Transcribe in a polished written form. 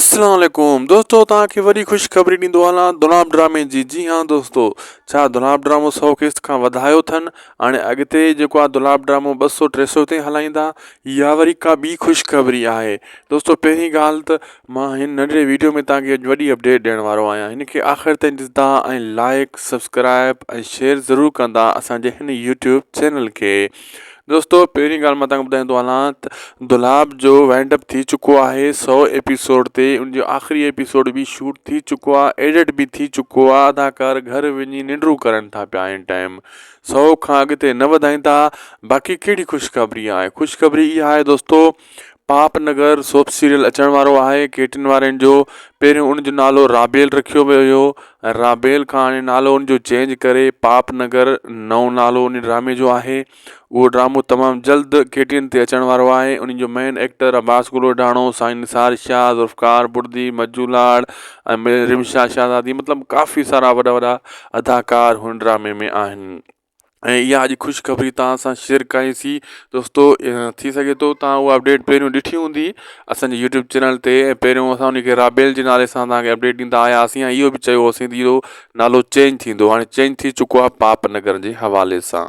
अस्सलाम वालेकुम दोस्तों, तव्हांखे वॾी ख़ुशख़बरी ॾींदो हलां दुलाब ड्रामे जी। जी हाँ दोस्तों, छा दुलाब ड्रामो 100 किस्त खां वधायो अथनि। हाणे अॻिते जेको आहे दुलाब ड्रामो 200-300 ते हलाईंदा। या वरी का ॿी ख़ुशख़बरी आहे दोस्तों। पहिरीं ॻाल्हि त मां हिन नंढड़े वीडियो में तव्हांखे वॾी अपडेट ॾियण वारो आहियां। हिन खे आख़िर ताईं ॾिसंदा ऐं लाइक, सब्सक्राइब ऐं शेयर ज़रूरु कंदा असांजे हिन यूट्यूब चैनल खे। दोस्तों, पहिरीं ॻाल्हि मां तव्हांखे ॿुधाईंदो हलां त दुलाब जो वाइंड अप थी चुको आहे 100 एपिसोड ते। उनजो आख़िरी एपिसोड बि शूट थी चुको आहे, एडिट बि थी चुको आहे। अदाकार घर वञी निंड्रू करनि था पिया आहिनि टाइम 100 खां अॻिते न वधाईंदा। बाक़ी कहिड़ी ख़ुशख़बरी आहे? ख़ुशख़बरी इहा आहे दोस्तों, पापनगर सोप सीरियल अचण वारो आहे केटिन वारनि जो। पहिरियों उनजो नालो राबेल रखियो वियो हो, राबेल खां हाणे नालो उनजो चेंज करे पापनगर नओं नालो उन ड्रामे जो आहे। उहो ड्रामो तमामु जल्द केटीएन ते अचण वारो आहे। उन्हनि जो मेन एक्टर अब्बास गुलोडाणो, साईं निसार शाह, ज़ुल्फ़कार बुर्दी, मज्जू लाड़ ऐं रिमशा शहज़ादी, मतिलबु काफ़ी सारा वॾा वॾा अदाकार हुन ड्रामे में आहिनि। ऐं इहा अॼु ख़ुशख़बरी तव्हां सां शेयर कईसीं दोस्तों। थी सघे थो तव्हां उहा अपडेट पहिरियों ॾिठी हूंदी असांजे यूट्यूब चैनल ते। ऐं पहिरियों असां उनखे राबेल जे नाले सां तव्हांखे अपडेट ॾींदा आयासीं ऐं इहो बि चयो होसीं त इहो नालो चेंज थींदो। हाणे चेंज थी चुको आहे पापनगर जे हवाले सां।